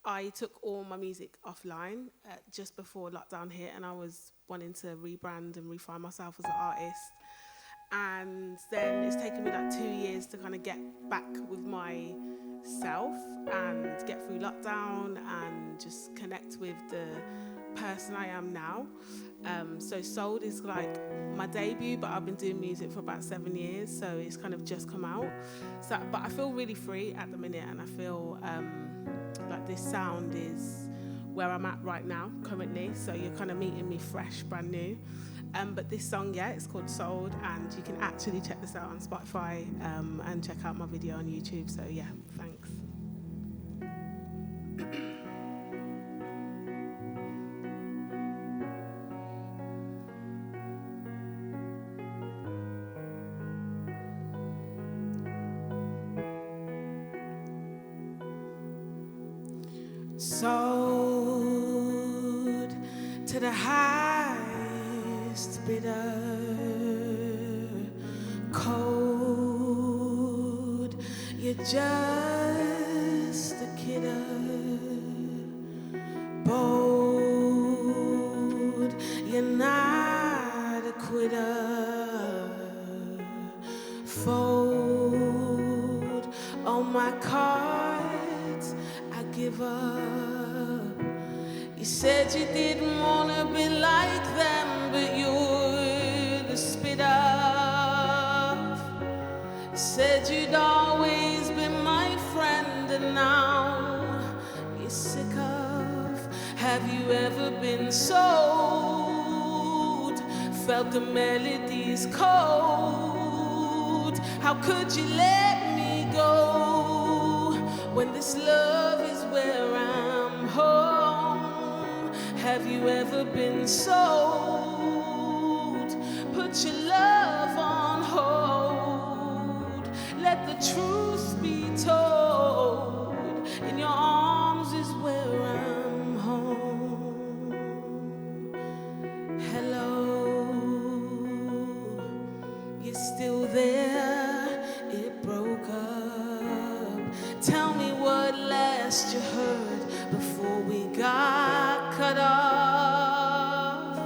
I took all my music offline just before lockdown hit, and I was wanting to rebrand and refine myself as an artist. And then it's taken me like 2 years to kind of get back with myself and get through lockdown and just connect with the person I am now. So Sold is like my debut, but I've been doing music for about 7 years, so it's kind of just come out. So, but I feel really free at the minute, and I feel like this sound is where I'm at right now, currently. So you're kind of meeting me fresh, brand new. But this song, it's called Sold, and you can actually check this out on Spotify and check out my video on YouTube. So yeah, thanks. Sold to the highest bidder, cold, you're just a kidder, bold, you're not a quitter, fold all my cards, I give up. You said you didn't want to be like them, but you're the spit of. You said you'd always be my friend, and now you're sick of. Have you ever been sold? Felt the melodies cold? How could you let me go when this love is where I'm home? Have you ever been sold? Put your love on hold. Let the truth be told. In your arms is where I'm home. Hello, you're still there? It broke up. Tell me what last you heard before we got cut off.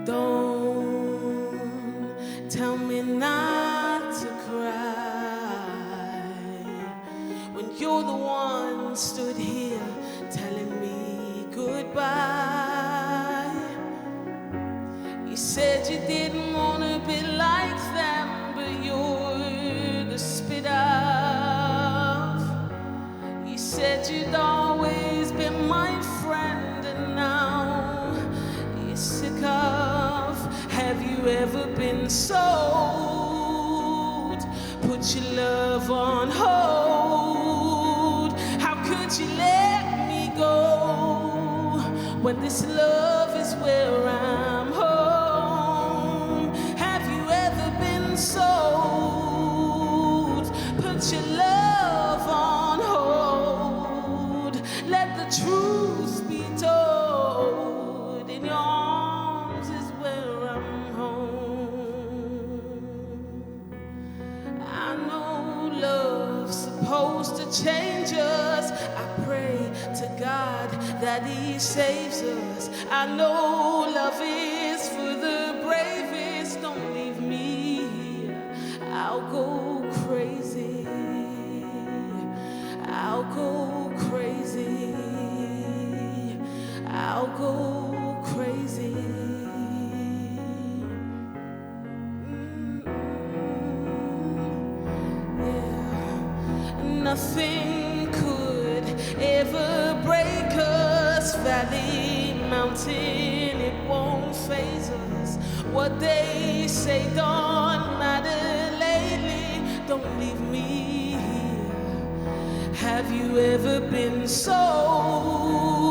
Don't tell me not to cry when you're the one stood here telling me goodbye. You said you didn't want to be like them, but you're the spit of. You said you'd always be my friend, and now you're sick of. Have you ever been sold? Put your love on hold. How could you let me go when this love is where I'm home? Have you ever been sold? Put your love on hold. Let the truth be told. In your arms is where I'm home. I know love's supposed to change us. I pray to God that He saves us. I know love is for the bravest. Don't leave me here. I'll go crazy. I'll go crazy. I'll go crazy. Yeah. Nothing could ever break us. Valley, mountain, it won't faze us. What they say don't matter lately. Don't leave me here. Have you ever been sold?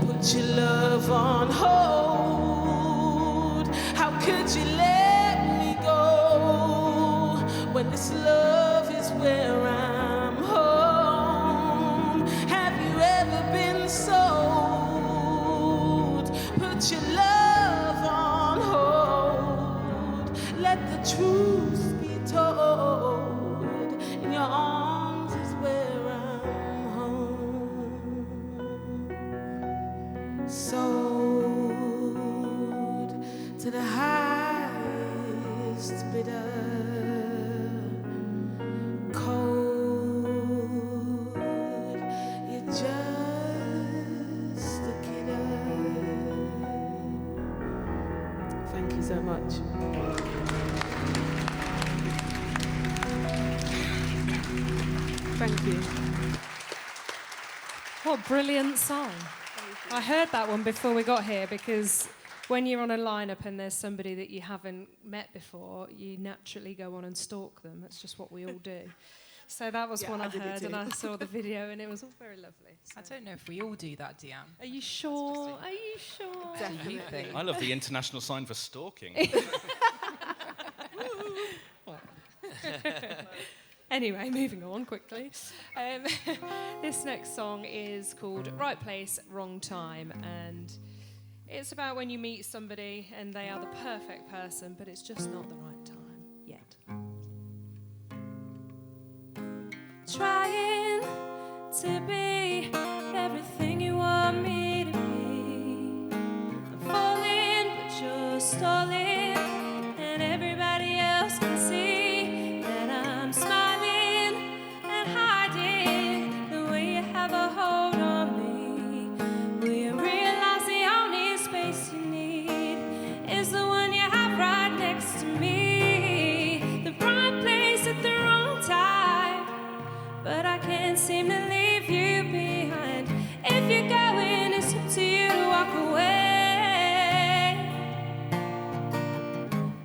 Put your love on hold. How could you let me go when this love is where I'm home? Have you ever been sold? Put your love on hold. Let the truth be told. In your arms is where I'm home. kidder, cold, you're just a kidder. Thank you so much. Thank you. What a brilliant song. I heard that one before we got here because when you're on a lineup and there's somebody that you haven't met before, you naturally go on and stalk them. That's just what we all do. So that was one I heard, and I saw the video, and it was all very lovely. So. I don't know if we all do that, Deanne. Are you sure? Are you sure? Definitely. I love the international sign for stalking. Anyway, moving on quickly. This next song is called Right Place, Wrong Time, and it's about when you meet somebody and they are the perfect person, but it's just not the right time yet. Trying to be everything you want me to be. I'm falling, but you're stalling, and everybody else can see that I'm smiling and hiding the way you have a hold on me. Will you realize the only space you need is the one you have right next to me? The right place at the wrong time, but I can't seem to leave you behind. If you're going, it's up to you to walk away.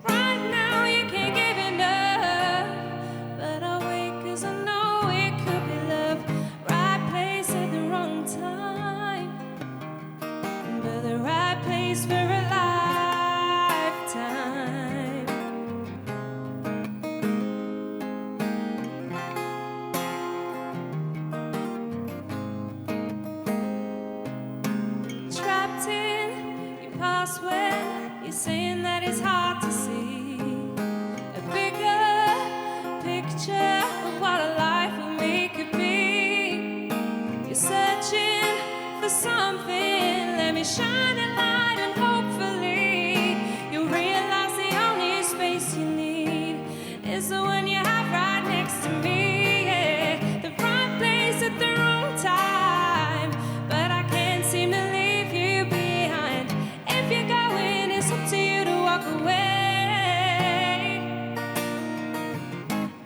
Right now you can't give enough, but I'll wait 'cause I know it could be love. Right place at the wrong time, but the right place for a lifetime. Trapped in your past when you're saying that it's hard to see a bigger picture of what a life with me could be. You're searching for something, let me shine a light and hopefully you'll realize the only space you need is the one you have right next to me. Yeah. The right place at the wrong time, but I can't seem to leave you behind. If you're going, it's up to you to walk away.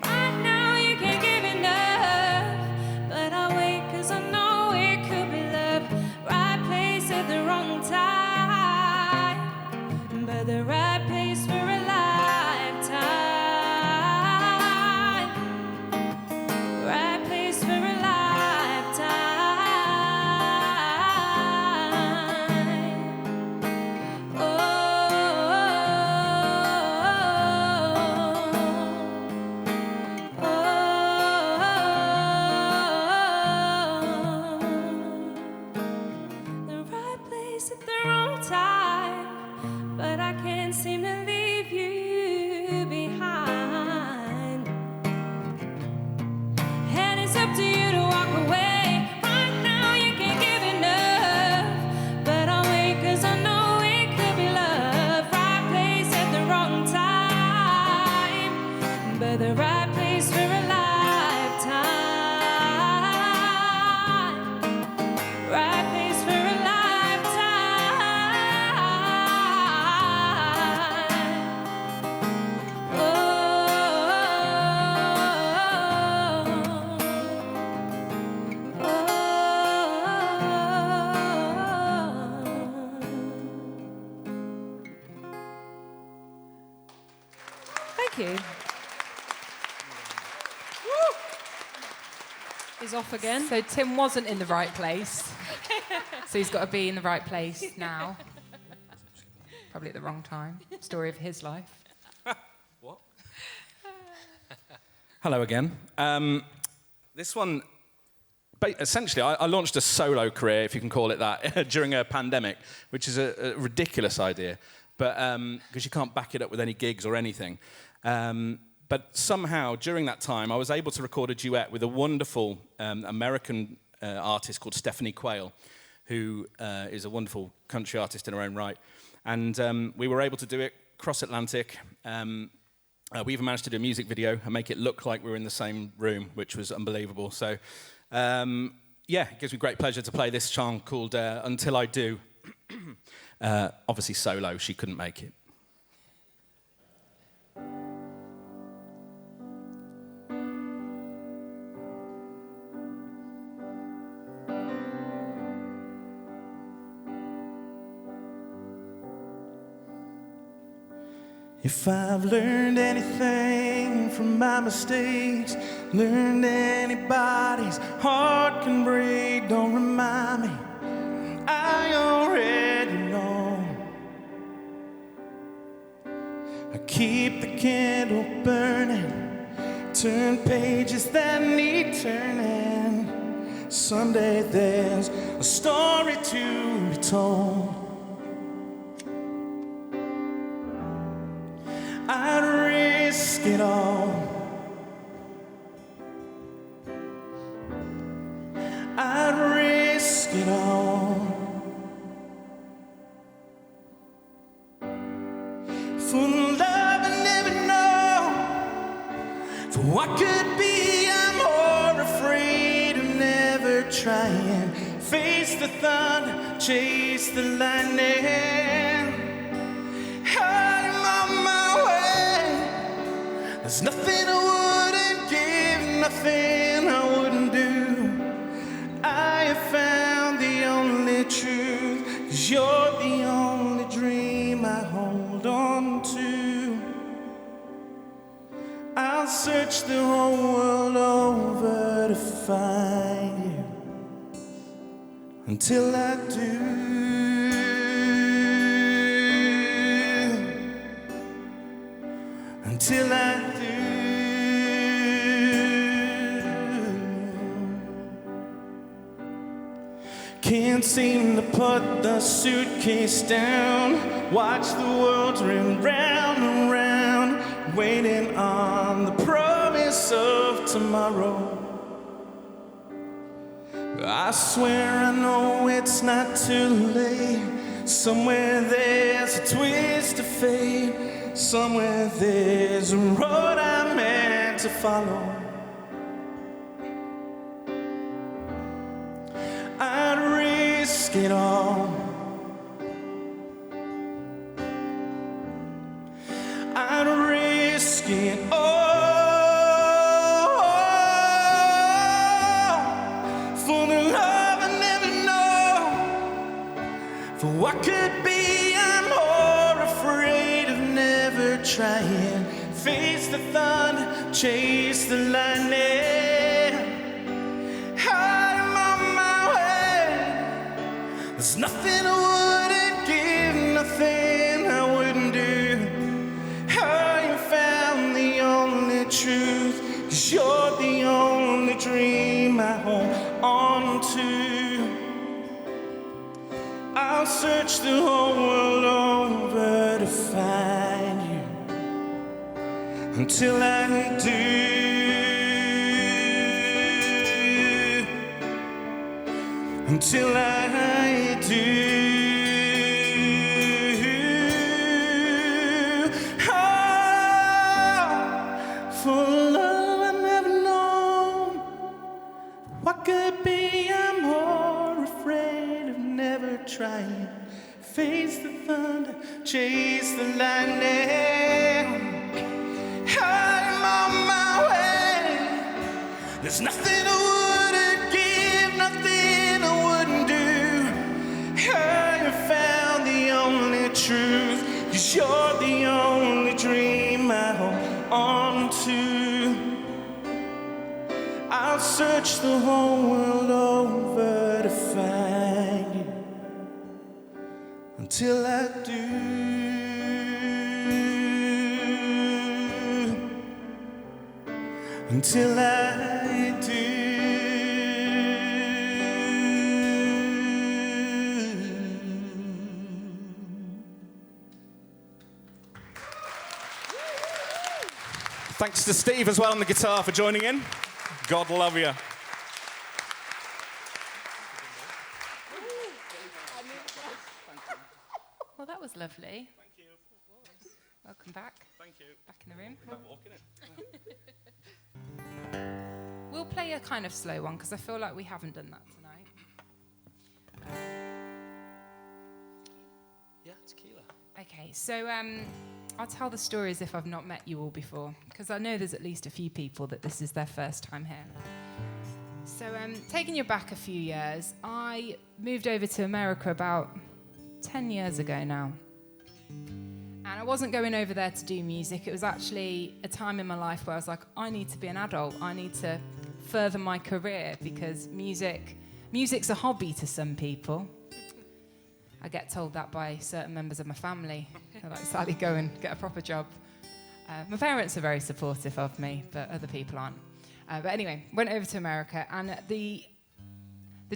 Right now you can't give enough, but I'll wait 'cause I know it could be love. Right place at the wrong time, but the right place for a lifetime. Right place for a lifetime. Oh, the right place at the wrong time, but I can't seem to leave you behind. And it's up to you to walk away. Right now you can't give enough, but I'll wait 'cause I know it could be love. Right place at the wrong time, but the right place for a lifetime. Right place for a lifetime. Oh, Thank you. He's off again. So Tim wasn't in the right place, so he's got to be in the right place now. Probably at the wrong time. Story of his life. What? Hello again. This one, essentially, I launched a solo career, if you can call it that, during a pandemic, which is a ridiculous idea, but because you can't back it up with any gigs or anything. But somehow, during that time, I was able to record a duet with a wonderful American artist called Stephanie Quayle, who is a wonderful country artist in her own right. And we were able to do it cross-Atlantic. We even managed to do a music video and make it look like we were in the same room, which was unbelievable. So, yeah, it gives me great pleasure to play this song called Until I Do. Obviously solo, she couldn't make it. If I've learned anything from my mistakes, learned anybody's heart can break, don't remind me, I already know. I keep the candle burning, turn pages that need turning. Someday there's a story to be told. I'd risk it all. I'd risk it all. For the love I never know. For what could be, I'm more afraid of never trying. Face the thunder, chase the lightning. I'm on my way. There's nothing I wouldn't give, nothing I wouldn't do. I have found the only truth, 'cause you're the only dream I hold on to. I'll search the whole world over to find you, until I do. Until I do. Can't seem to put the suitcase down. Watch the world turn round and round, waiting on the promise of tomorrow. I swear I know it's not too late. Somewhere there's a twist of fate. Somewhere there's a road I'm meant to follow. I'd risk it all. I'd risk it all for the love I never know. For what could be, I'm more afraid of never trying. Face the thunder, chase the lightning. I'm on my way. There's nothing I wouldn't give, nothing I wouldn't do. I found the only truth, 'cause you're the only dream I hold on to. I'll search the whole world over to find you, until I do. Until I do. Oh, for love I never known. What could be, I'm more afraid of never trying. Face the thunder, chase the lightning. I'm on my way. There's nothing I wouldn't give, nothing I wouldn't do. I have found the only truth, 'cause you're the only dream I hold on to. I'll search the whole world over to find you, until I do. Until I do. Thanks to Steve as well on the guitar for joining in. God love you. Well, that was lovely. Thank you. Welcome back. Thank you. Back in the room. play a kind of slow one because I feel like we haven't done that tonight. Yeah, tequila. Okay, so I'll tell the story as if I've not met you all before, because I know there's at least a few people that this is their first time here. So taking you back a few years, I moved over to America about 10 years ago now. And I wasn't going over there to do music. It was actually a time in my life where I was like, I need to be an adult. I need to further my career because music's a hobby to some people. I get told that by certain members of my family. They're like, Sally, go and get a proper job. My parents are very supportive of me, but other people aren't. But anyway, went over to America, and the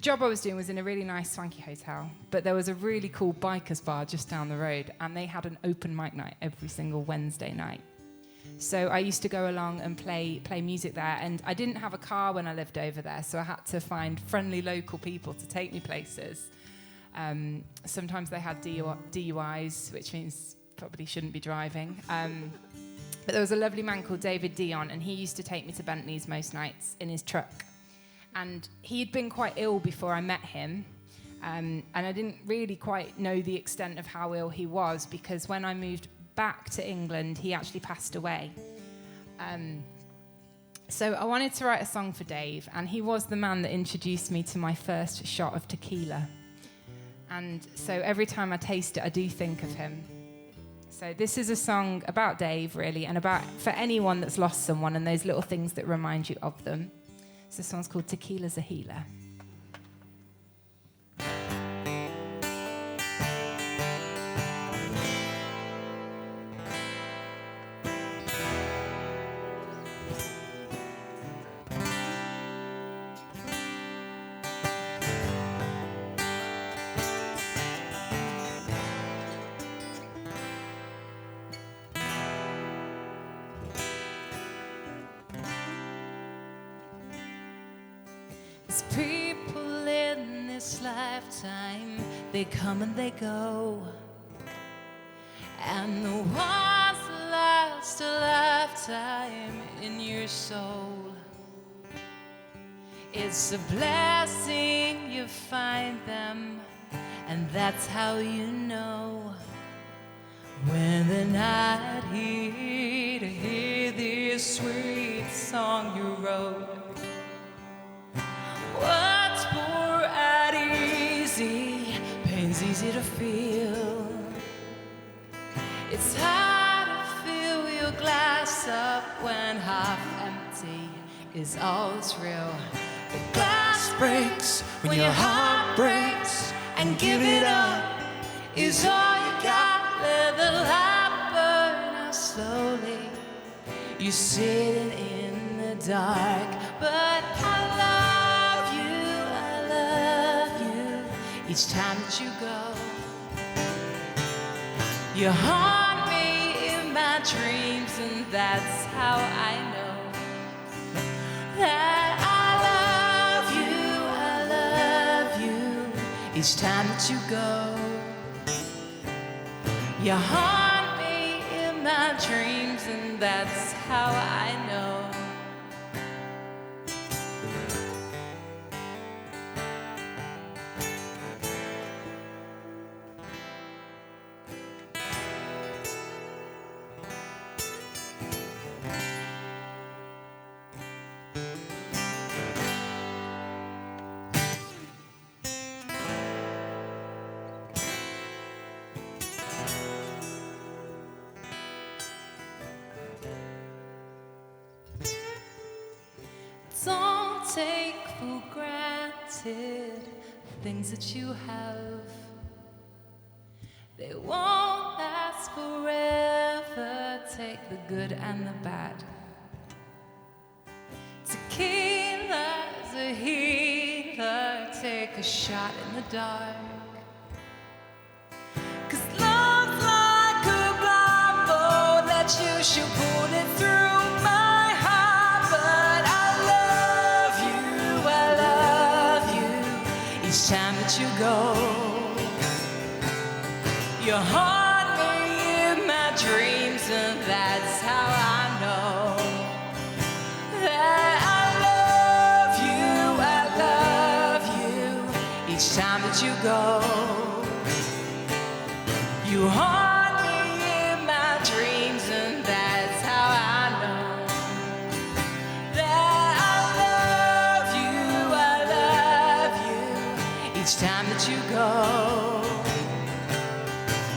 job I was doing was in a really nice, swanky hotel, but there was a really cool bikers bar just down the road, and they had an open mic night every single Wednesday night. So I used to go along and play music there, and I didn't have a car when I lived over there, so I had to find friendly local people to take me places. Sometimes they had DUIs, which means probably shouldn't be driving. But there was a lovely man called David Dion, and he used to take me to Bentley's most nights in his truck. And he'd been quite ill before I met him, and I didn't really quite know the extent of how ill he was, because when I moved back to England, he actually passed away. So I wanted to write a song for Dave, and he was the man that introduced me to my first shot of tequila. And so every time I taste it, I do think of him. So this is a song about Dave, really, and about for anyone that's lost someone and those little things that remind you of them. So this song's called Tequila's a Healer. People in this lifetime, they come and they go, and the ones that last a lifetime in your soul. It's a blessing you find them, and that's how you know when the night here to hear this sweet song you wrote. What's more at easy, pain's easy to feel. It's hard to fill your glass up when half empty is all that's real. The glass breaks when your heart breaks, and give it up is all you got. Let the light burn out slowly. You're sitting in the dark, but I love each time that you go. You haunt me in my dreams, and that's how I know that I love you each time that you go. You haunt me in my dreams, and that's how I know. Don't take for granted things that you have. They won't last forever. Take the good and the bad. Tequila's a healer. Take a shot in the dark. 'Cause love's like a blindfold that you should pull it through my heart. But I love you each time that you go. You haunt me in my dreams, and that's how I know that I love that you go. You haunt me in my dreams, and that's how I know that I love you each time that you go.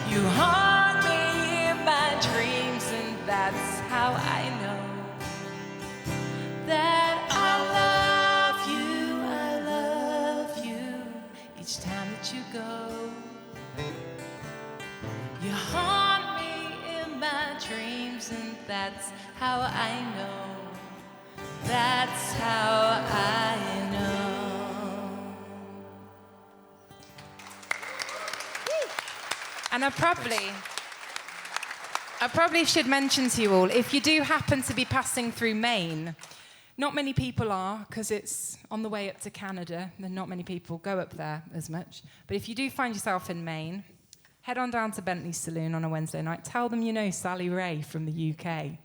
You haunt me in my dreams, and that's how I know that I love you each time that you go. You haunt me in my dreams, and that's how I know. That's how I know. And I probably should mention to you all, if you do happen to be passing through Maine, not many people are, because it's on the way up to Canada, and not many people go up there as much. But if you do find yourself in Maine, head on down to Bentley's Saloon on a Wednesday night. Tell them you know Sally Ray from the UK.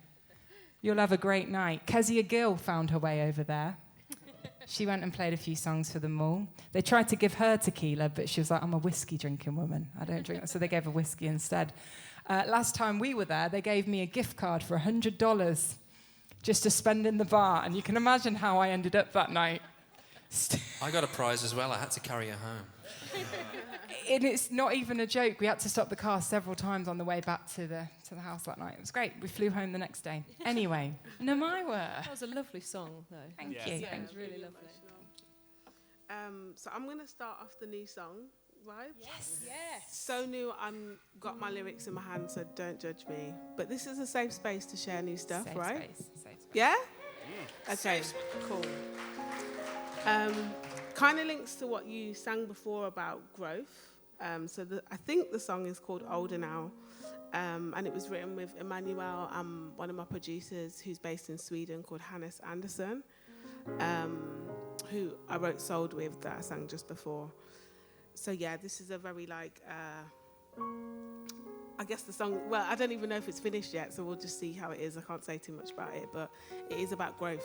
You'll have a great night. Kezia Gill found her way over there. She went and played a few songs for them all. They tried to give her tequila, but she was like, I'm a whiskey-drinking woman. I don't drink that. So they gave her whiskey instead. Last time we were there, they gave me a gift card for $100 just to spend in the bar. And you can imagine how I ended up that night. I got a prize as well. I had to carry her home. And it's not even a joke. We had to stop the car several times on the way back to the house that night. It was great. We flew home the next day. Anyway, That was a lovely song, though. Thank you. Yeah, it was really lovely. So I'm going to start off the new song, right? Yes. So new, got my lyrics in my hand, so don't judge me. But this is a safe space to share new stuff, Safe right? space, safe space. Yeah? Okay, cool. Kind of links to what you sang before about growth. I think the song is called Older Now. And it was written with Emmanuel, one of my producers who's based in Sweden, called Hannes Andersson, who I wrote Sold with, that I sang just before. So yeah, this is a very I guess the song, well, I don't even know if it's finished yet, so we'll just see how it is. I can't say too much about it, but it is about growth.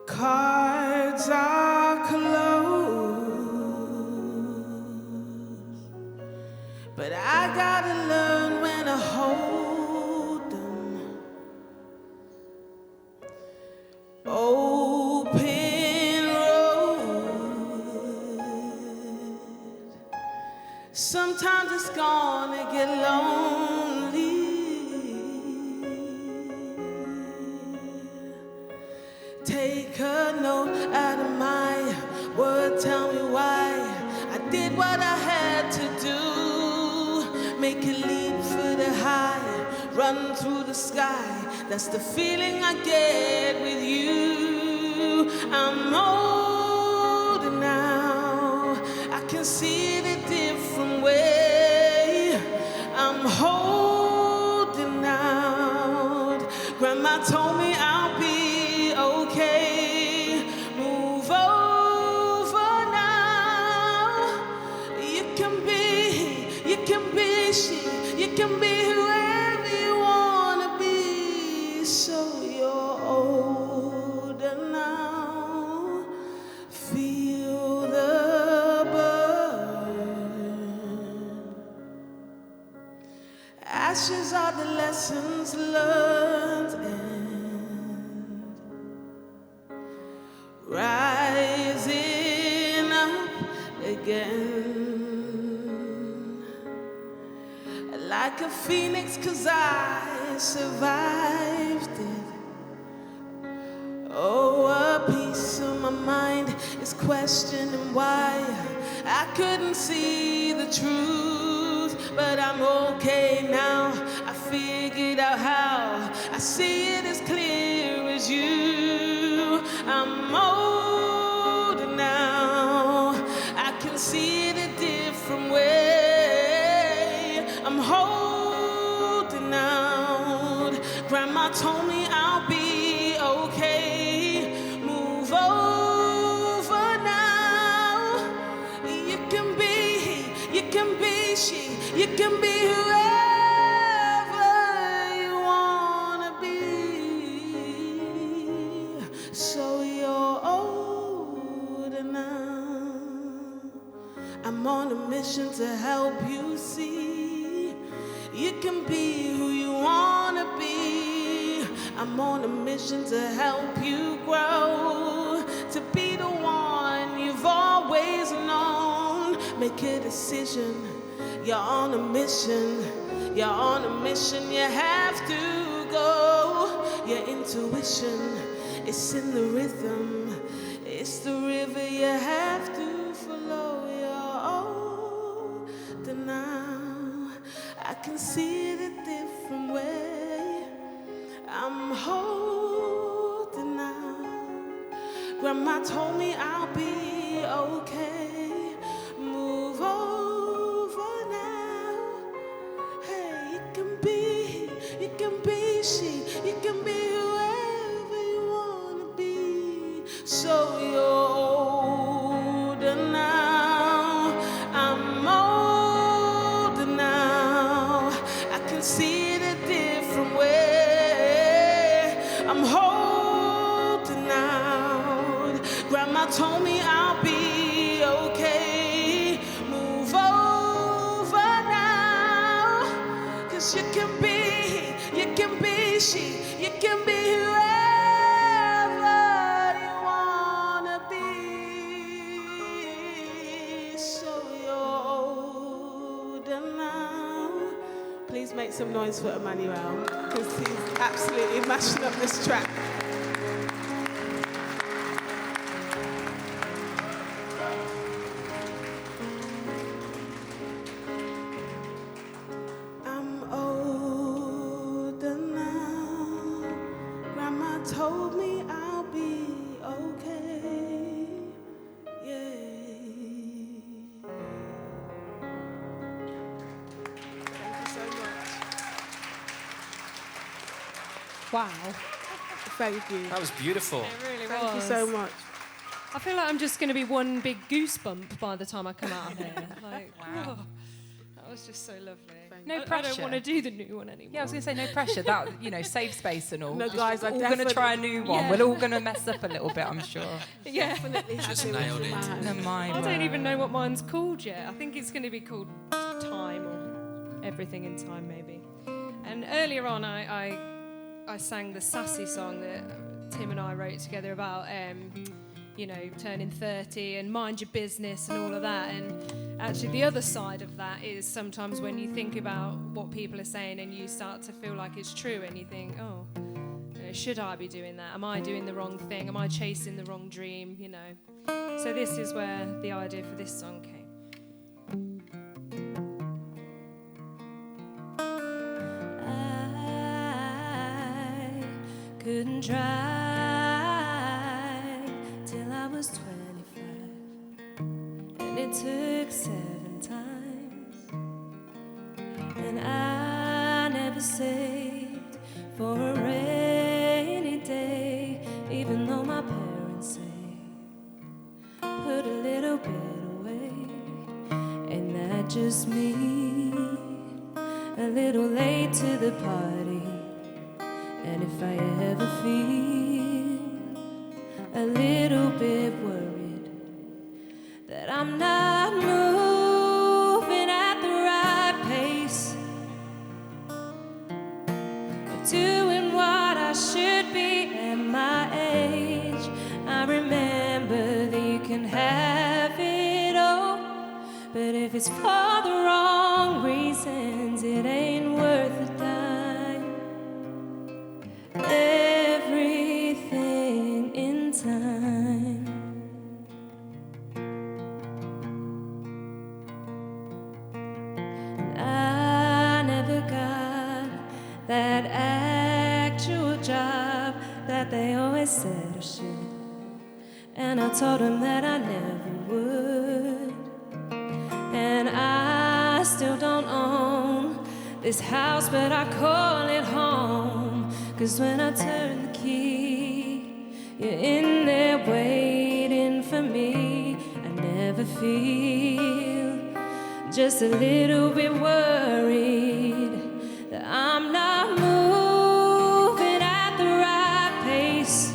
Cards are closed, but I gotta learn when to hold them. Open road. Sometimes it's gonna get lonely. Take a note out of my word, tell me why I did what I had to do. Make a leap for the high, run through the sky. That's the feeling I get with you. I'm older now, I can see it a different way. I'm holding out. Grandma told me I'll be okay. Move over now. You can be she, you can be whoever you wanna be. So you're older now. Feel the burn. Ashes are the lessons learned, and rising up again. Like a phoenix, 'cause I survived it. Oh, a piece of my mind is questioning why I couldn't see the truth. But I'm okay now, I figured out how. I see it as clear as you. I'm older now, I can see it a different way. I'm holding out. Grandma told me I'll be okay. Move over now. You can be she, I'm on a mission to help you see you can be who you wanna be. I'm on a mission to help you grow, to be the one you've always known. Make a decision, you're on a mission. You're on a mission, you have to go. Your intuition, it's in the rhythm. It's the river you have to follow. You're older now. I can see it a different way. I'm older now. Grandma told me I'll be okay. Move over now. Hey, you can be she, you can be whoever you wanna be. So you're older now. I'm older now. I can see it a different way. I'm older now. Grandma told me I'll be okay. Move over now. 'Cause you can be she, you can be whoever you wanna be. So you're older now. Please make some noise for Emmanuel, because he's absolutely mashing up this track. I'm older now. Grandma told me I'll be okay. Yeah. Thank you so much. Wow. Thank you. That was beautiful. It really Thank was. you so much. I feel like I'm just going to be one big goosebump by the time I come out of here. Like, Wow. oh, that was just so lovely. No I don't pressure. want to do the new one anymore. Yeah, I was going to say no pressure. That, save space and all. No, Just guys, I all going to try a definitely- new one. Yeah. We're all going to mess up a little bit, I'm sure. Yeah. Definitely Just happy with nailed you, it. man. No, my I don't word. even know what mine's called yet. I think it's going to be called Time or Everything in Time, maybe. And earlier on, I sang the sassy song that Tim and I wrote together about, turning 30 and mind your business and all of that. And actually, the other side of that is sometimes when you think about what people are saying and you start to feel like it's true and you think, oh, should I be doing that? Am I doing the wrong thing? Am I chasing the wrong dream? So this is where the idea for this song came. I couldn't drive till I was 25, and it took 7 times, and I never saved for a rainy day, even though my parents say put a little bit away. Ain't that just me? A little late to the party, and if I ever feel a little bit worried that I'm not moving at the right pace, or doing what I should be at my age, I remember that you can have it all, but if it's for the wrong reasons, it ain't worth a dime. Everything in time. And I never got that actual job that they always said I should, and I told them that I never would. And I still don't own this house, but I call it home, 'cause when I turn the key, you're in there waiting for me. I never feel just a little bit worried that I'm not moving at the right pace,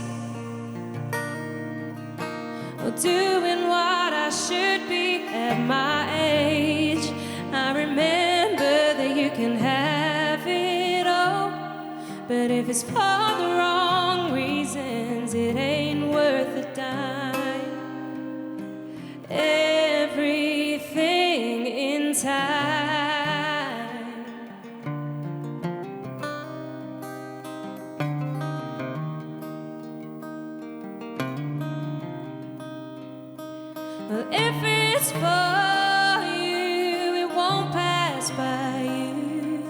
or doing what I should be at my age. I remember that you can have it all, but if it's for the wrong reasons, it ain't worth a dime. Everything in time. Well, if it's for you, it won't pass by you,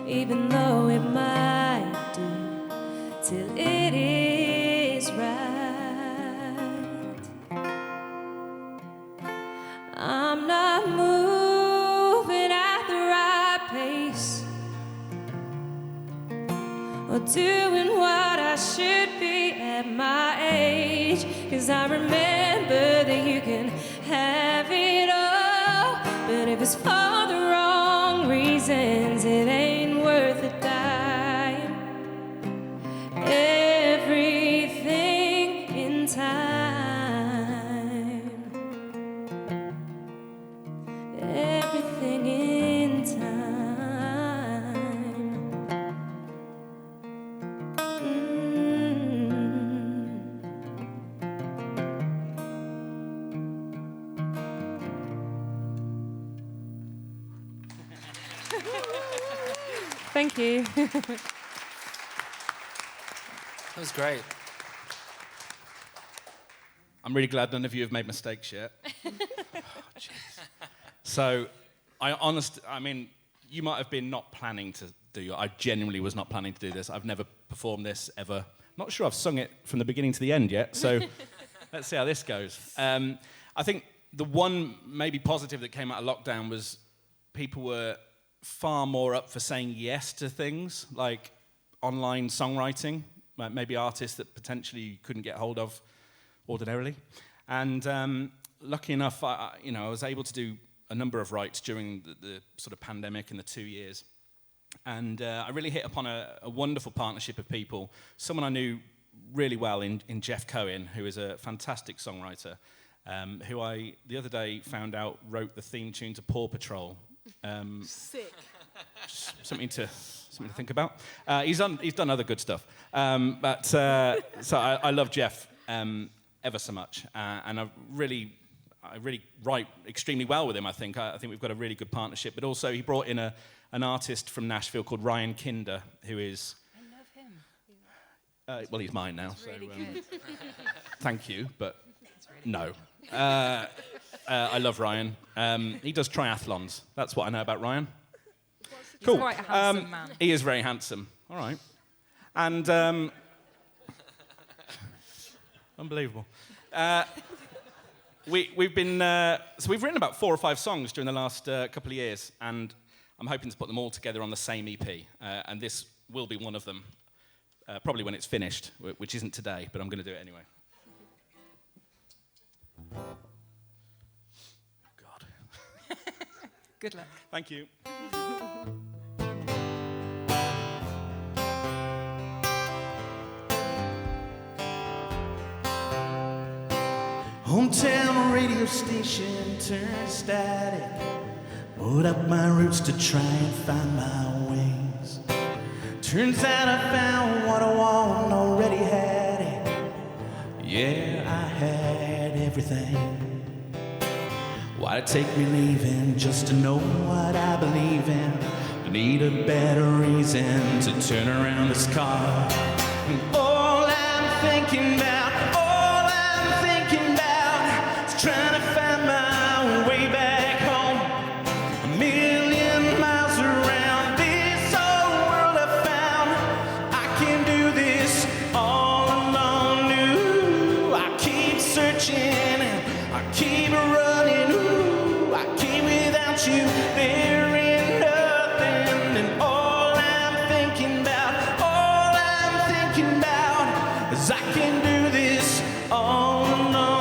even though it might do, till it is right. I'm not moving at the right pace, or doing what I should be at my age, 'cause I remember that you can have it all, but if it's for the wrong reasons, it ain't worth a dime. Everything in time. Everything in time. Thank you. That was great. I'm really glad none of you have made mistakes yet. Oh, jeez. So, I mean, you might have been not planning to do. I genuinely was not planning to do this. I've never performed this ever. Not sure I've sung it from the beginning to the end yet. So, let's see how this goes. I think the one maybe positive that came out of lockdown was people were far more up for saying yes to things like online songwriting, like maybe artists that potentially you couldn't get hold of ordinarily. And lucky enough, I was able to do a number of writes during the sort of pandemic in the 2 years. And I really hit upon a wonderful partnership of people. Someone I knew really well in Jeff Cohen, who is a fantastic songwriter, who I, the other day, found out wrote the theme tune to Paw Patrol. Sick. Something to think about. He's done other good stuff. So I love Jeff ever so much, and I really write extremely well with him. I think we've got a really good partnership. But also he brought in an artist from Nashville called Ryan Kinder, who is. I love him. Well, he's mine now. That's really good. Thank you, but Really no. I love Ryan. He does triathlons. That's what I know about Ryan. He's Cool. quite a handsome man. He is very handsome. All right. And unbelievable. We've been so we've written about 4 or 5 songs during the last couple of years, and I'm hoping to put them all together on the same EP. And this will be one of them, probably when it's finished, which isn't today, but I'm going to do it anyway. God. Good luck. Thank you. Hometown radio station turned static. Pulled up my roots to try and find my wings. Turns out I found what I want, already had it. Yeah, I had everything. Why'd it take me leaving just to know what I believe in? I need a better reason to turn around this car. And all I'm thinking about, trying to find my way back home. 1,000,000 miles around this old world I found. I can do this all alone. Ooh, I keep searching, I keep running. Ooh, I keep without you. There ain't nothing. And all I'm thinking about is I can do this all alone.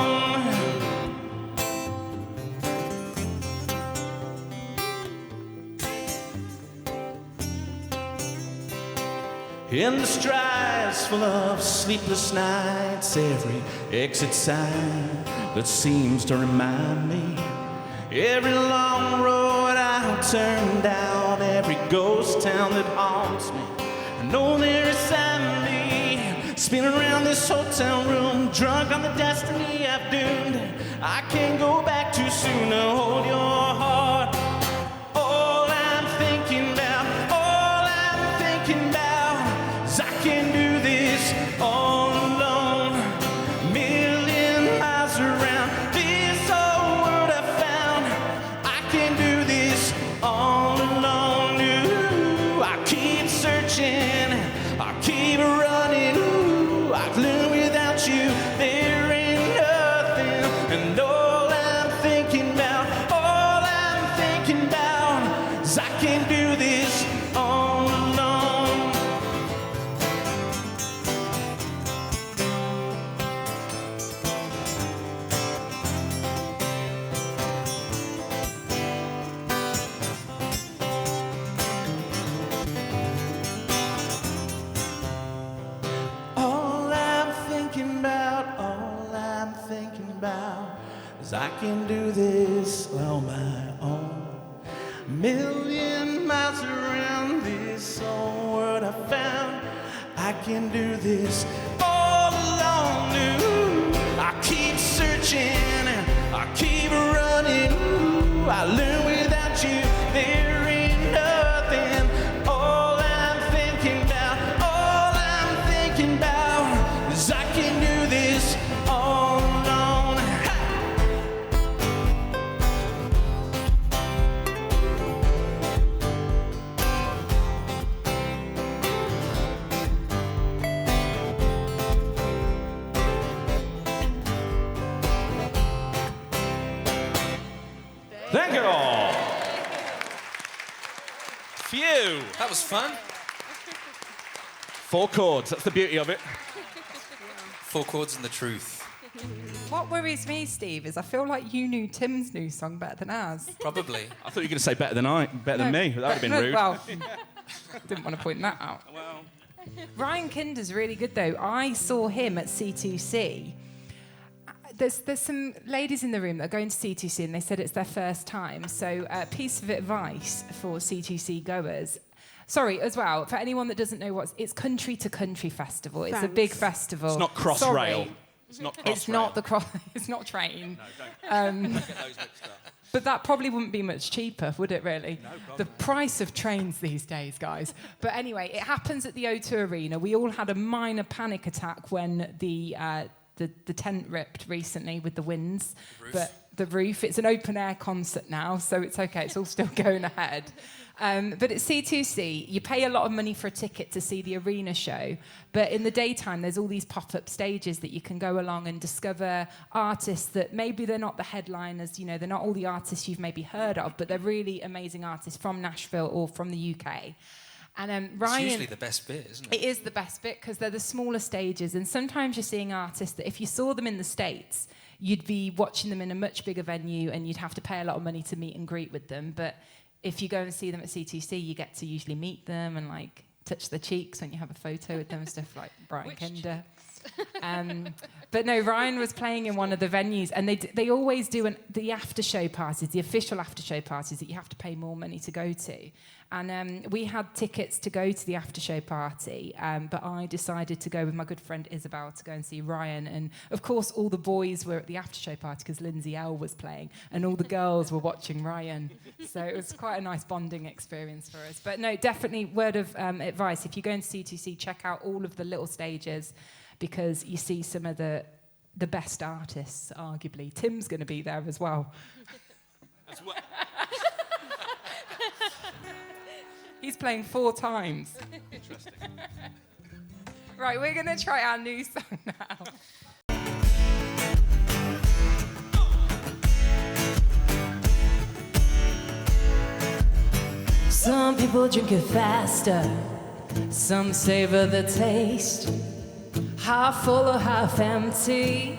In the stride eyes full of sleepless nights, every exit sign that seems to remind me, every long road I'll turn down, every ghost town that haunts me. I know there is sanity spinning around this hotel room, drunk on the destiny I've doomed. I can't go back too soon to hold your heart. All I'm thinking about is I can do this all alone. Million miles around this whole world I found. I can do this all alone. Ooh, I keep searching, I keep running. Ooh, I learn without you there ain't nothing. And all I'm thinking about is I can do this all alone. All I'm thinking about is I can do this on my own. Million miles around this whole world I found. I can do this all alone. Ooh, I keep searching, I keep running. Ooh, I learn without you there ain't nothing. All I'm thinking about is I can do this all alone. Ha! Thank you all. Phew. That was fun. 4 chords, that's the beauty of it. 4 chords and the truth. What worries me, Steve, is I feel like you knew Tim's new song better than ours. Probably. I thought you were going to say better than me. That would have been rude. Well, didn't want to point that out. Well. Ryan Kinder's really good, though. I saw him at C2C. There's some ladies in the room that are going to C2C, and they said it's their first time. So a piece of advice for C2C goers. Sorry, as well, for anyone that doesn't know it's Country to Country Festival. It's a big festival. It's not Crossrail. It's not Crossrail. It's not it's not train. No, don't get those mixed up. But that probably wouldn't be much cheaper, would it, really? No, probably. The price of trains these days, guys. But anyway, it happens at the O2 Arena. We all had a minor panic attack when the tent ripped recently with the winds. But the roof, it's an open-air concert now, so it's okay. It's all still going ahead. But at C2C, you pay a lot of money for a ticket to see the arena show, but in the daytime, there's all these pop-up stages that you can go along and discover artists that maybe they're not the headliners, they're not all the artists you've maybe heard of, but they're really amazing artists from Nashville or from the UK. And Ryan, it's usually the best bit, isn't it? It is the best bit because they're the smaller stages, and sometimes you're seeing artists that if you saw them in the States, you'd be watching them in a much bigger venue and you'd have to pay a lot of money to meet and greet with them, but if you go and see them at C2C, you get to usually meet them and touch their cheeks when you have a photo with them and stuff like Brian Kinder. But no, Ryan was playing in one of the venues, and they always do the after show parties, the official after show parties that you have to pay more money to go to. And we had tickets to go to the after show party, but I decided to go with my good friend Isabel to go and see Ryan. And of course, all the boys were at the after show party because Lindsay L was playing, and all the girls were watching Ryan. So it was quite a nice bonding experience for us. But no, definitely word of advice: if you go into C2C, check out all of the little stages, because you see some of the best artists, arguably. Tim's going to be there as well. As well. He's playing 4 times. Interesting. Right, we're going to try our new song now. Some people drink it faster, some savor the taste. Half full or half empty,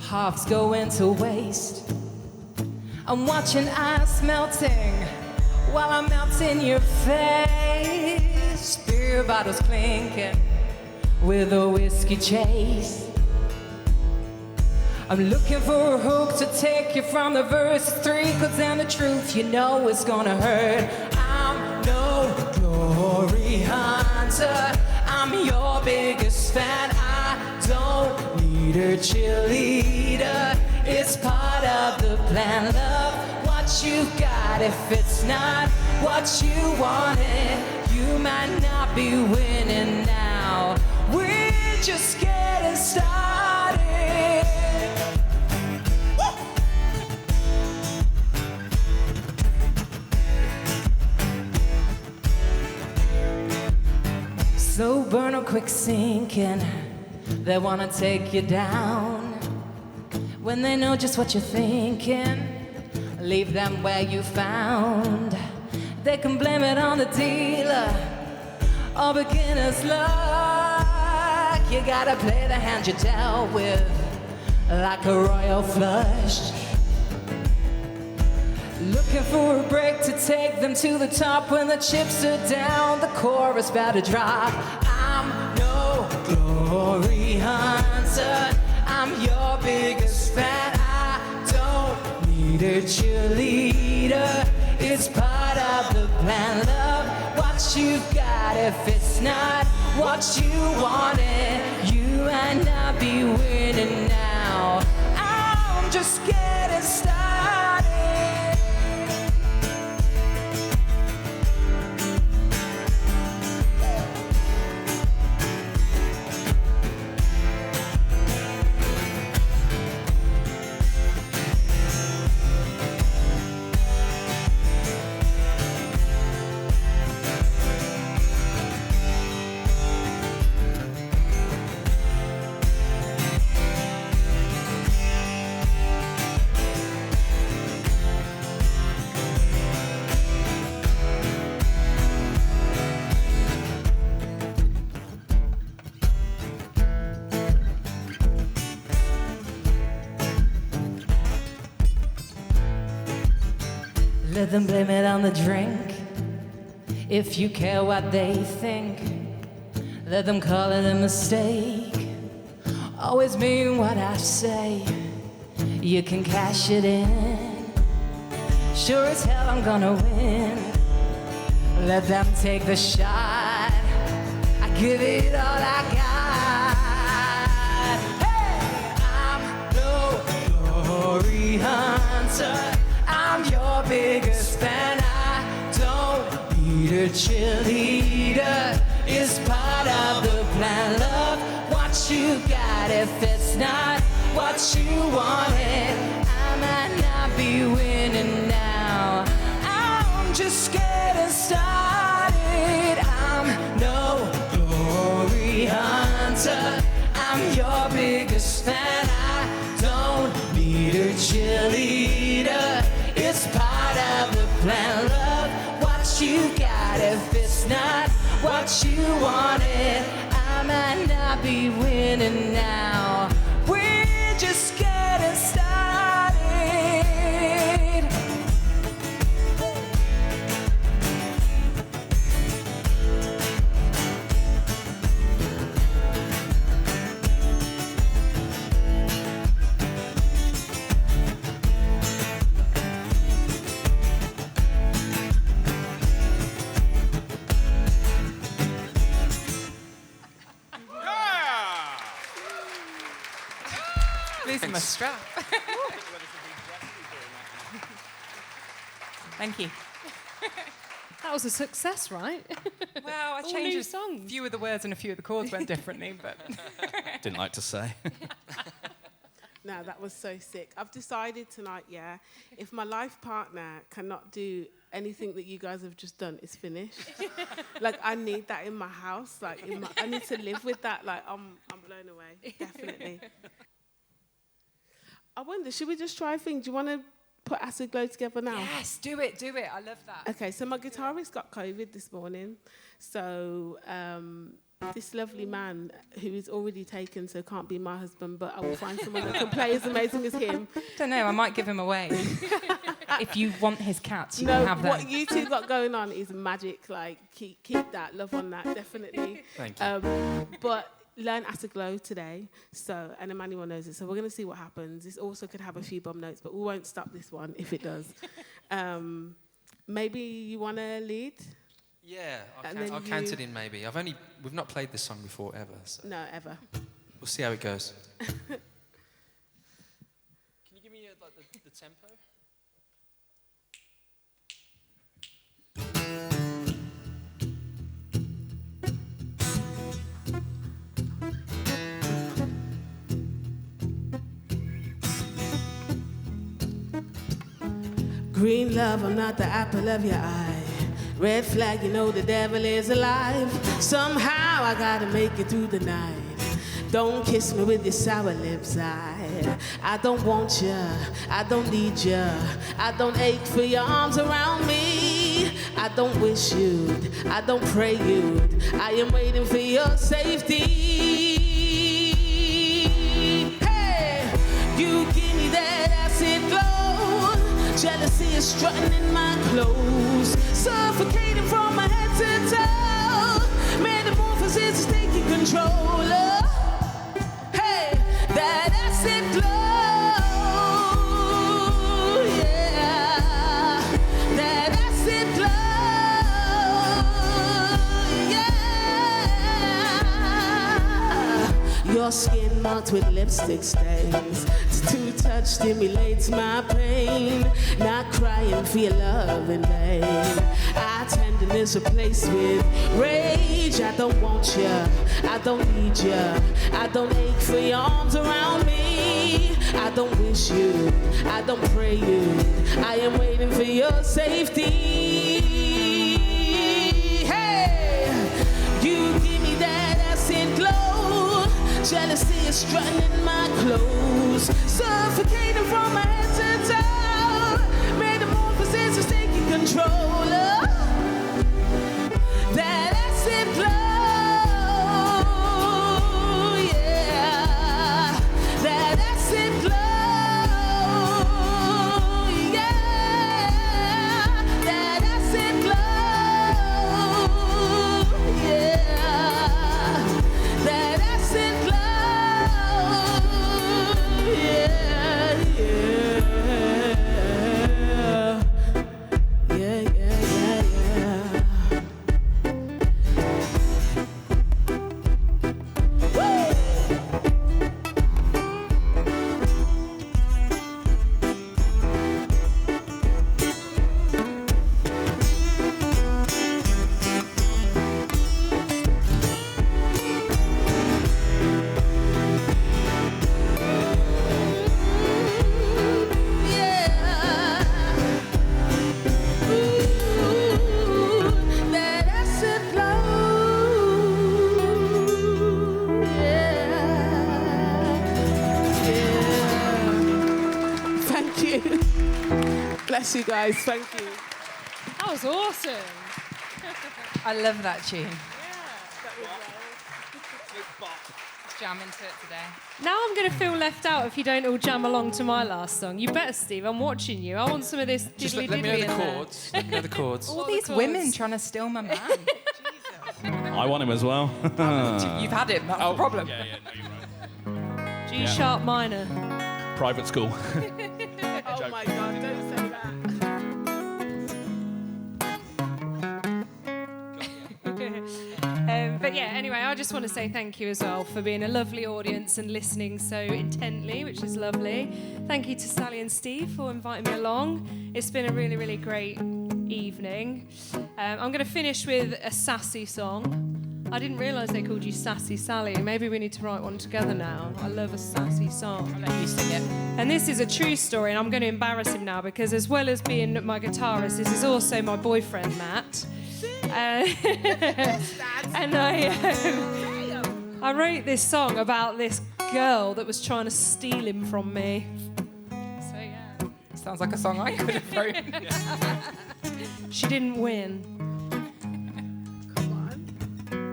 half's going to waste. I'm watching ice melting while I'm melting your face. Beer bottles clinking with a whiskey chase. I'm looking for a hook to take you from the verses 3, 'cause then the truth you know is gonna hurt. I'm no glory hunter, I'm your biggest fan. I don't need a cheerleader, it's part of the plan. Love what you got, if it's not what you wanted, you might not be winning now. We're just getting started. So burn or quick sinking, they wanna take you down. When they know just what you're thinking, leave them where you found. They can blame it on the dealer or beginner's luck. You gotta play the hand you dealt with like a royal flush. Looking for a break to take them to the top. When the chips are down, the chorus about to drop. I'm no glory hunter, I'm your biggest fan. I don't need a cheerleader, it's part of the plan. Love what you got, if it's not what you wanted, you might not be winning now. I'm just getting started. Let them blame it on the drink. If you care what they think, let them call it a mistake. Always mean what I say, you can cash it in. Sure as hell I'm gonna win. Let them take the shot, I give it all I got. Hey, I'm no glory hunter, I'm your biggest fan. I don't need a cheerleader, it's part of the plan. Love what you got, if it's not what you wanted, I might not be winning now. I'm just getting started. I'm no glory hunter, I'm your biggest fan. I don't need a cheerleader, it's part of the plan. Love what you got, if it's not what you wanted, I might not be winning now. We're just getting started. Losing my strap. Thank you. That was a success, right? Well, I All changed new a songs. few of the words and a few of the chords went differently, but Didn't like to say. No, that was so sick. I've decided tonight, yeah, if my life partner cannot do anything that you guys have just done, it's finished. Like, I need that in my house. Like, I need to live with that. Like, I'm blown away, definitely. I wonder, should we just try a thing? Do you want to put Acid Glow together now? yes, do it. I love that. Okay, so my guitarist got COVID this morning. So this lovely man who is already taken, so can't be my husband, but I will find someone that can play as amazing as him. Don't know, I might give him away. If you want his cats, you No, can have them. what you two got going on is magic. Like, keep that, love on that, definitely. Thank you. But learned Acid Glow today, so, and Emmanuel knows it, so we're going to see what happens. This also could have a few bum notes, but we won't stop this one if it does. Maybe you want to lead? Yeah, I'll count it in maybe. We've not played this song before ever. So. No, ever. We'll see how it goes. Can you give me the tempo? Green love, I'm not the apple of your eye. Red flag, you know the devil is alive. Somehow I gotta make it through the night. Don't kiss me with your sour lips, I don't want you, I don't need you. I don't ache for your arms around me. I don't wish you'd, I don't pray you'd. I am waiting for your safety. Hey, you give me that acid glow. Jealousy is strutting in my clothes, suffocating from my head to toe. Metamorphosis is taking control. Hey, that acid glow, yeah. That acid glow, yeah. Your skin marked with lipstick stains. To touch stimulates my pain. Not crying for your love in vain. Our tenderness replaced with rage. I don't want you, I don't need you. I don't ache for your arms around me. I don't wish you, I don't pray you. I am waiting for your safety. Hey, you give me that acid glow. Jealousy is strutting in my clothes, suffocating from my head to toe. Metamorphosis is taking control. That acid glow, yeah. That acid glow, yeah. That acid glow, yeah. That acid glow. Bless you guys, thank you. That was awesome. I love that tune. Jam into it today. Now I'm going to feel left out if you don't all jam along to my last song. You better, Steve. I'm watching you. I want some of this Just diddly let me know diddly the in there. chords. Let me know the chords. All these women trying to steal my man. I want him as well. You've had him, that's the problem. Yeah, no, you're right. G sharp minor. Private school. Oh my God, don't say that. But yeah, anyway, I just want to say thank you as well for being a lovely audience and listening so intently, which is lovely. Thank you to Sally and Steve for inviting me along. It's been a really, really great evening. I'm going to finish with a sassy song. I didn't realise they called you Sassy Sally. Maybe we need to write one together now. I love a sassy song. I'll let you sing it. And this is a true story, and I'm going to embarrass him now because as well as being my guitarist, this is also my boyfriend, Matt. And I wrote this song about this girl that was trying to steal him from me. So yeah. Sounds like a song I could have written. She didn't win.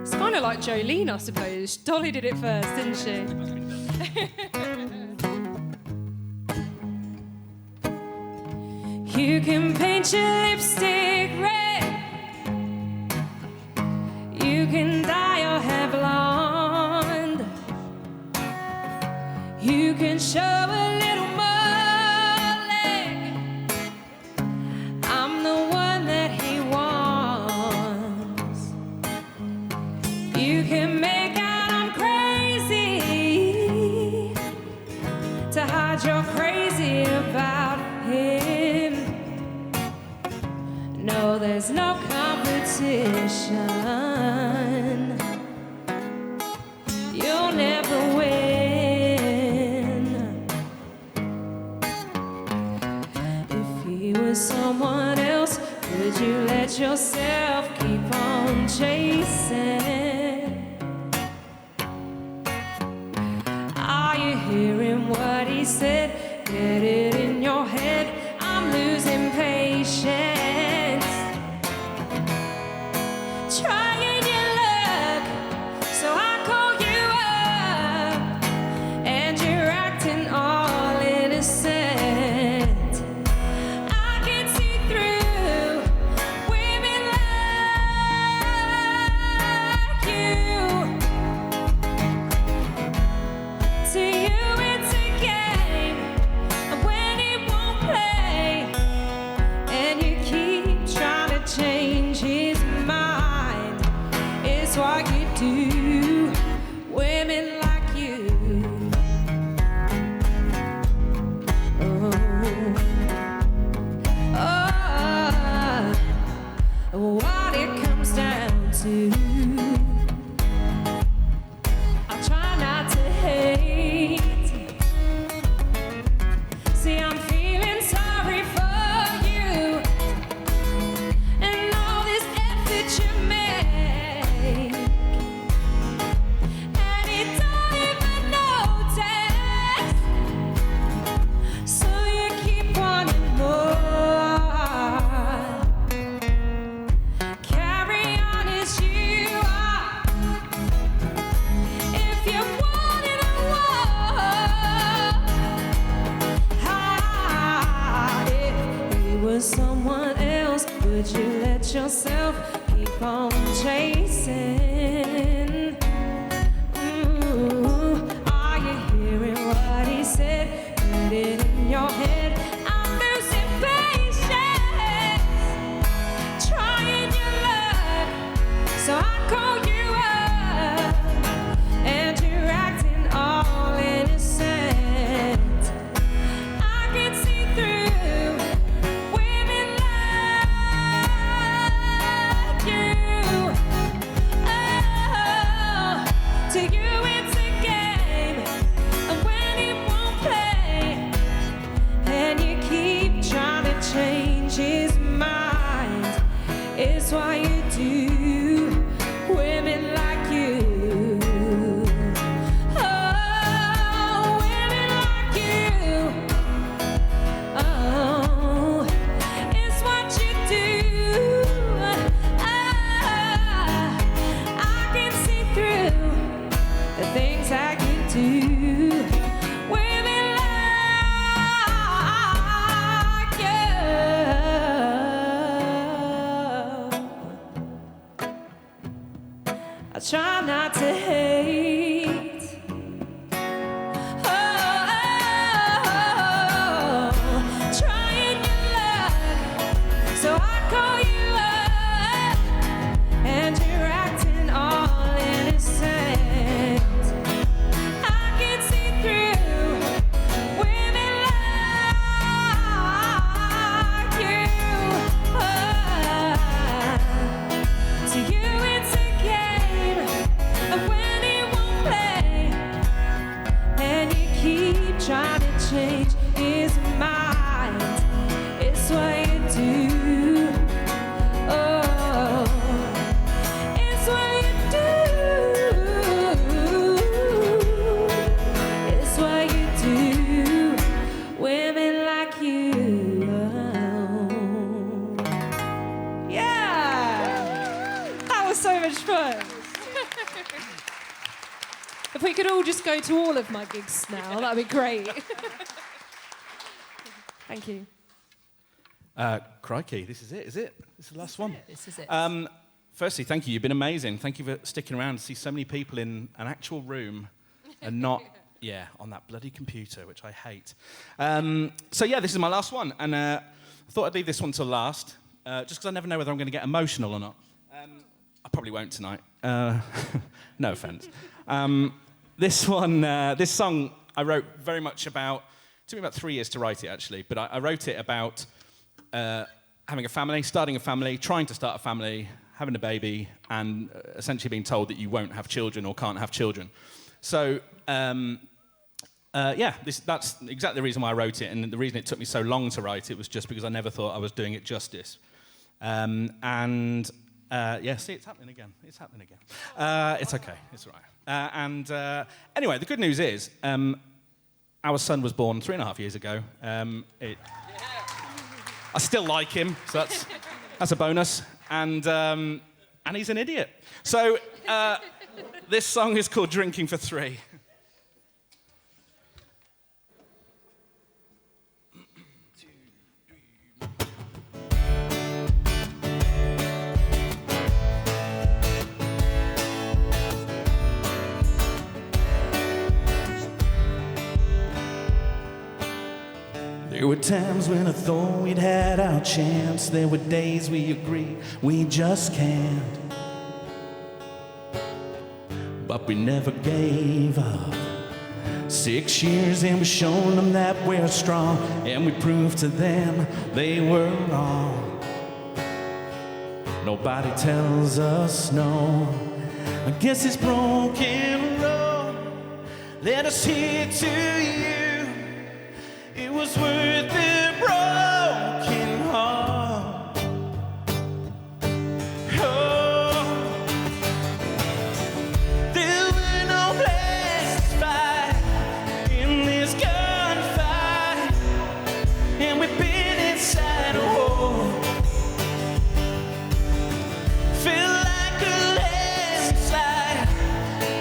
It's kind of like Jolene, I suppose. Dolly did it first, didn't she? You can paint your lipstick red. You can dye your hair blonde. crazy about him. No, there's no competition. You'll never win. If he was someone else, would you let yourself keep on chasing? Are you hearing what he said? Get it in your head. I'm losing patience. Trying your luck, so I call you up, and you're acting all innocent. I can see through women like you. To you it's a game, and when it won't play, and you keep trying to change his mind, it's what you do. Women like you. What it comes down to, I try not to hate. See, I'm feeling sorry for you and all this effort you make, and he don't even notice. So you keep wanting more. Carry on as you are. If you wanted a war, if he was someone else, would you let yourself keep on chasing? Are you hearing what he said? Get it in your head. I'm losing patience. Trying your luck, so I call you up, and you're acting all innocent. I can see through women like you. Oh, to you it's a game, and when it won't play, and you keep trying to change his mind, it's why you do. Women like you. Oh, women like you. Oh, it's what you do. I can see through the things that you do. Women like you. I try not to hate. Trying your luck, so I call you up, and you're acting all innocent. I can see through women like you. To you it's a game, and when it won't play, and you keep trying to change his mind, it's what you do. Oh, it's what you do. It's what you do. Women like you. Yeah, that was so much fun. If we could all just go to all of my gigs now, that'd be great. Thank you. Crikey, this is it, is it? This is the last one. This is it. Firstly, thank you. You've been amazing. Thank you for sticking around to see so many people in an actual room and not, on that bloody computer, which I hate. So, this is my last one. And I thought I'd leave this one till last, just because I never know whether I'm going to get emotional or not. I probably won't tonight. No offence. This song I wrote very much about took me about 3 years to write it, actually. But I wrote it about having a family, starting a family, trying to start a family, having a baby, and essentially being told that you won't have children or can't have children. So, that's exactly the reason why I wrote it, and the reason it took me so long to write it was just because I never thought I was doing it justice. See, it's happening again. It's happening again. It's okay. It's all right. Anyway, the good news is our son was born 3.5 years ago. I still like him, so that's a bonus. And he's an idiot. So this song is called Drinking for Three. There were times when I thought we'd had our chance. There were days we agreed we just can't. But we never gave up. 6 years and we've shown them that we're strong, and we proved to them they were wrong. Nobody tells us no. I guess it's broken road led us here to you. It was worth the broken heart. Oh, there were no plans to fight in this gunfight, and we've been inside a hole. Feel like a landslide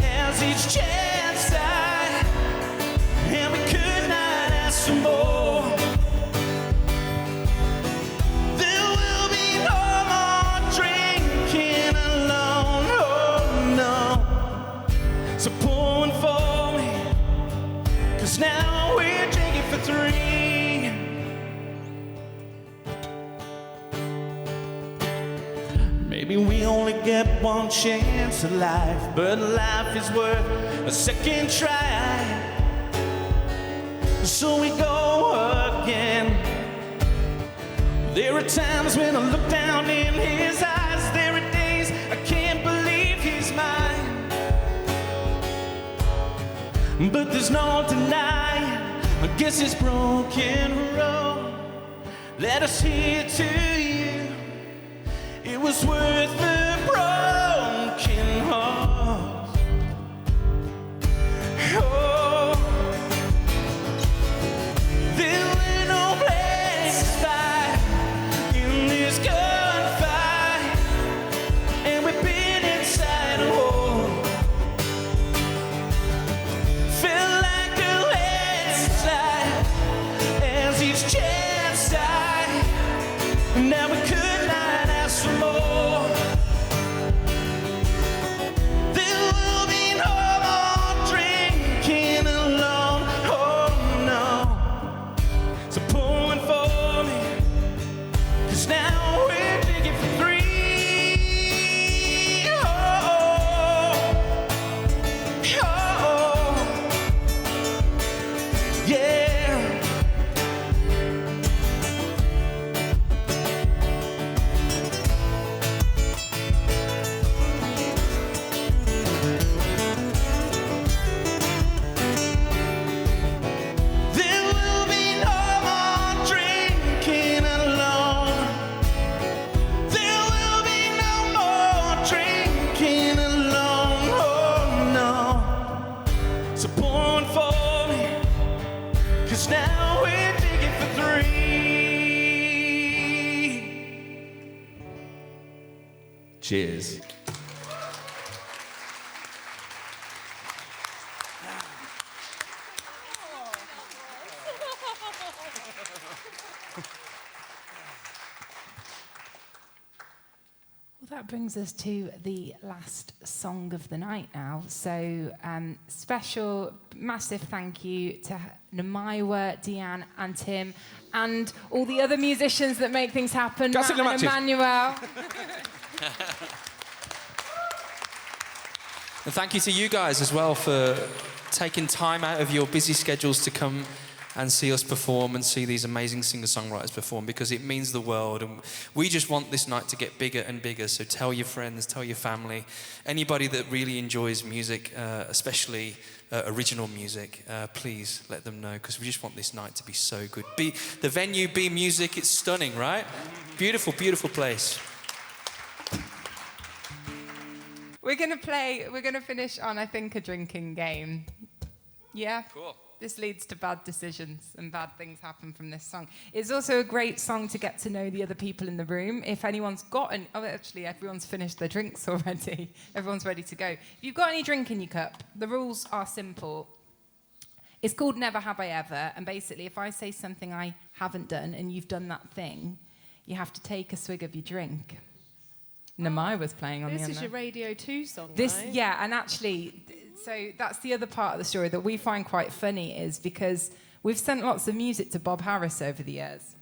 as each chance died, and we could not ask for more. There will be no more drinking alone, oh no. So pour one for me, 'cause now we're drinking for three. Maybe we only get one chance at life, but life is worth a second try. So we go again. There are times when I look down in his eyes. There are days I can't believe he's mine. But there's no denying, I guess it's broken road led us here to you. It was worth the broken heart. Oh, there were no plans to fight in this gunfight, and we've been inside a hole. Felt like a landslide as each chance died. Now we could not ask for more. There will be no more drinking alone, oh no. So pour one for me, 'cause now we're drinking for three. Oh, oh, oh, yeah. There will be no more drinking alone. There will be no more drinking alone, oh no. So pour one for me, 'cause now we're digging for three. Cheers. Well, that brings us to the last song of the night now. So, special, massive thank you to Nemaiwa, Deanne, and Tim, and all the other musicians that make things happen. Matt and Emmanuel. And thank you to you guys as well for taking time out of your busy schedules to come and see us perform and see these amazing singer-songwriters perform, because it means the world. And we just want this night to get bigger and bigger. So tell your friends, tell your family, anybody that really enjoys music, especially original music, please let them know, because we just want this night to be so good. The venue, B Music, it's stunning, right? Beautiful, beautiful place. We're going to finish on, I think, a drinking game. Yeah? Cool. This leads to bad decisions, and bad things happen from this song. It's also a great song to get to know the other people in the room. If anyone's actually, everyone's finished their drinks already. Everyone's ready to go. If you've got any drink in your cup, the rules are simple. It's called Never Have I Ever, and basically, if I say something I haven't done and you've done that thing, you have to take a swig of your drink. Namai was playing on the end. This is your Radio 2 song, right? Yeah, and actually, so that's the other part of the story that we find quite funny, is because we've sent lots of music to Bob Harris over the years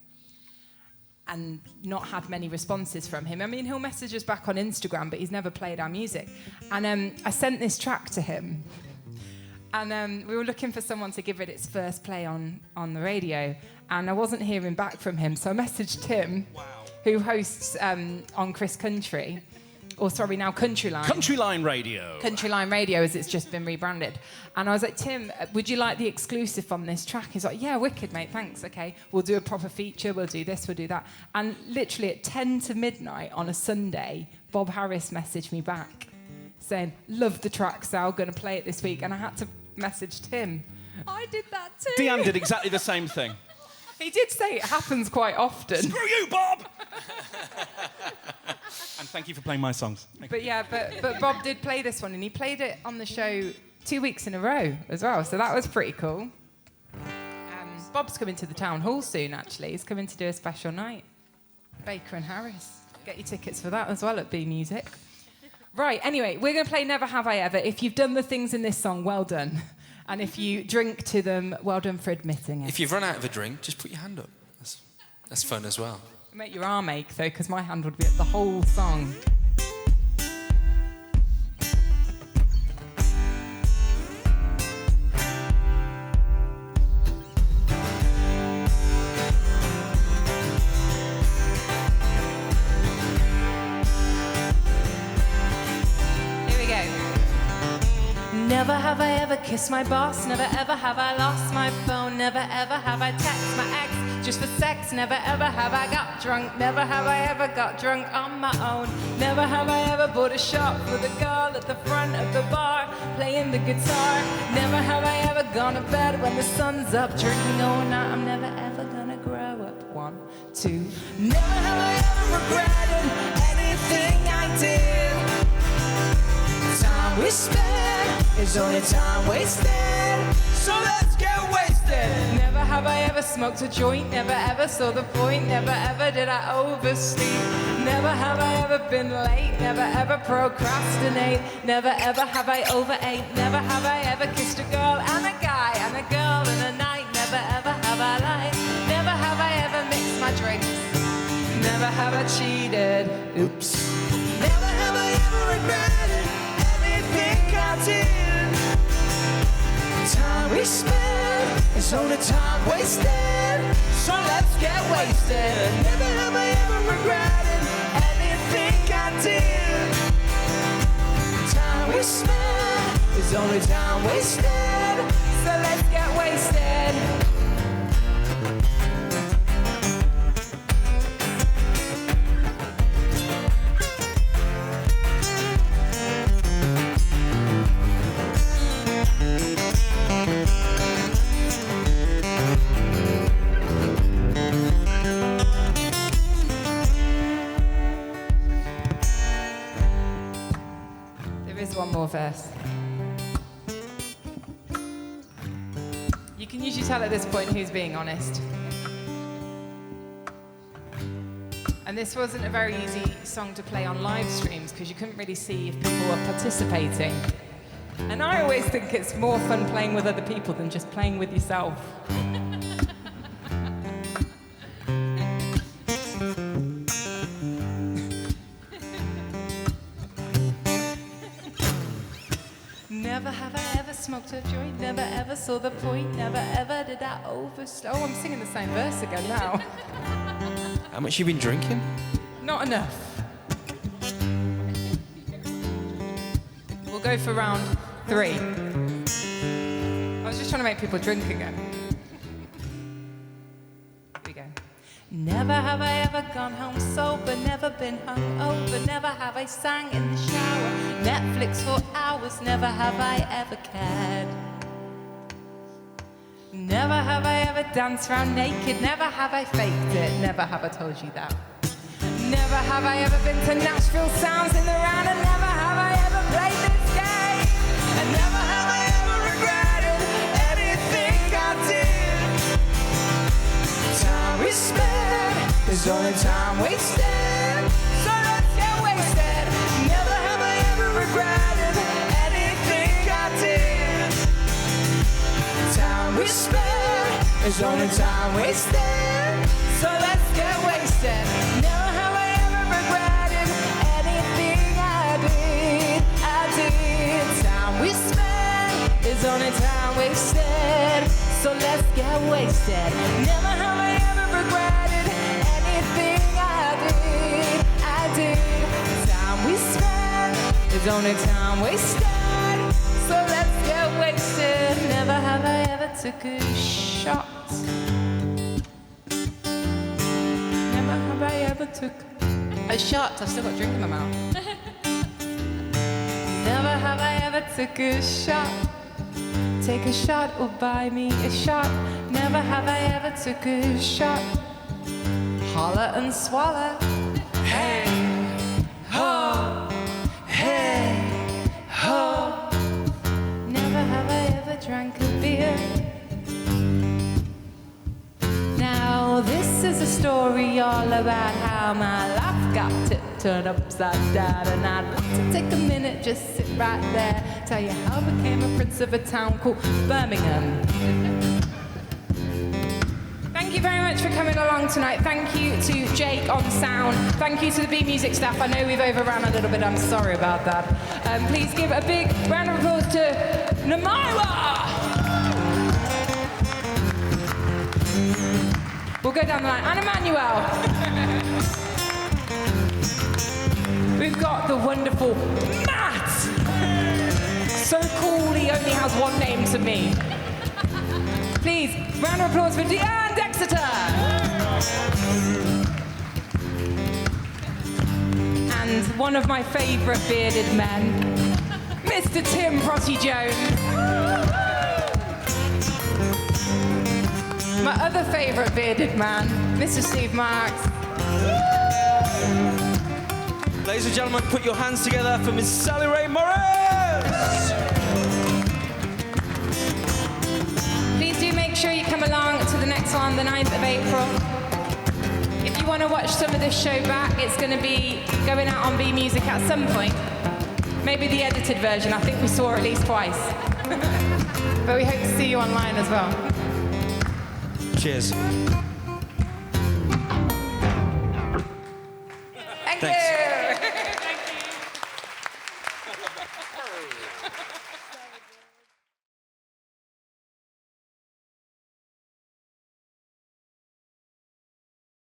and not had many responses from him. I mean, he'll message us back on Instagram, but he's never played our music. And I sent this track to him, and we were looking for someone to give it its first play on the radio, and I wasn't hearing back from him, so I messaged Tim. Wow. Who hosts on Chris Country, or sorry, now Countryline. Countryline Radio. Countryline Radio, as it's just been rebranded. And I was like, Tim, would you like the exclusive on this track? He's like, yeah, wicked, mate, thanks, okay. We'll do a proper feature, we'll do this, we'll do that. And literally at 10 to midnight on a Sunday, Bob Harris messaged me back saying, love the track, Sal, going to play it this week. And I had to message Tim. I did that too. Deanne did exactly the same thing. He did say it happens quite often. Screw you, Bob! And thank you for playing my songs. But Bob did play this one, and he played it on the show 2 weeks in a row as well, so that was pretty cool. Bob's coming to the town hall soon, actually. He's coming to do a special night. Baker and Harris. Get your tickets for that as well at B Music. Right, anyway, we're going to play Never Have I Ever. If you've done the things in this song, well done. And if you drink to them, well done for admitting it. If you've run out of a drink, just put your hand up. That's fun as well. Make your arm ache, though, because my hand would be up the whole song. Never have I ever kissed my boss, never ever have I lost my phone, never ever have I texted my ex just for sex, never ever have I got drunk, never have I ever got drunk on my own, never have I ever bought a shot for the girl at the front of the bar playing the guitar, never have I ever gone to bed when the sun's up drinking all night, I'm never ever gonna grow up. 1, 2. Never have I ever regretted anything I did. Time we spent is only time wasted, so let's get wasted. Never have I ever smoked a joint, never ever saw the point, never ever did I oversleep, never have I ever been late, never ever procrastinate, never ever have I overate, never have I ever kissed a girl and a guy and a girl in a night, never ever have I lied, never have I ever mixed my drinks, never have I cheated, oops, never have I ever regretted I did. Time we spent is only time wasted, so let's get wasted. Never have I ever regretted anything I did. Time we spent is only time wasted, so let's get wasted. One more verse. You can usually tell at this point who's being honest. And this wasn't a very easy song to play on live streams because you couldn't really see if people were participating. And I always think it's more fun playing with other people than just playing with yourself. saw the point, never ever did I overslow. Oh, I'm singing the same verse again now. How much you been drinking? Not enough. We'll go for round 3. I was just trying to make people drink again. Here we go. Never have I ever gone home sober, never been hungover, never have I sang in the shower, Netflix for hours, never have I ever cared. Never have I ever danced around naked, never have I faked it, never have I told you that. Never have I ever been to Nashville sounds in the round, and never have I ever played this game. And never have I ever regretted anything I did. Time we spent is only time wasted, so let's get wasted. Never have I ever regretted anything I did. Time we spent is only time wasted, so let's get wasted. Never have I ever regretted anything I did. Time we spent is only time wasted, so let's get wasted. Never have I ever regretted anything I did. Time we spent is only time wasted, so let's get wasted. Never have I ever took a shot. Never have I ever took a shot. I've still got a drink in my mouth. Never have I ever took a shot. Take a shot or buy me a shot. Never have I ever took a shot. Holler and swallow. Hey, ho, hey, ho. Never have I ever drank a beer. Now this is a story all about how my life got turned upside down, and I'd like to take a minute, just sit right there, tell you how I became a prince of a town called Birmingham. Thank you very much for coming along tonight. Thank you to Jake on sound. Thank you to the B Music staff. I know we've overrun a little bit. I'm sorry about that. Please give a big round of applause to Namaira. We'll go down the line. And Emmanuel. We've got the wonderful Matt. So cool, he only has one name to me. Please, round of applause for Deanne Dexter. And one of my favourite bearded men, Mr. Tim Protty Jones. My other favourite bearded man, Mr. Steve Marks. Ladies and gentlemen, put your hands together for Miss Sally Ray Morris. Please do make sure you come along to the next one, the 9th of April. If you want to watch some of this show back, it's going to be going out on B Music at some point. Maybe the edited version. I think we saw at least twice. But we hope to see you online as well. Cheers. Thank you.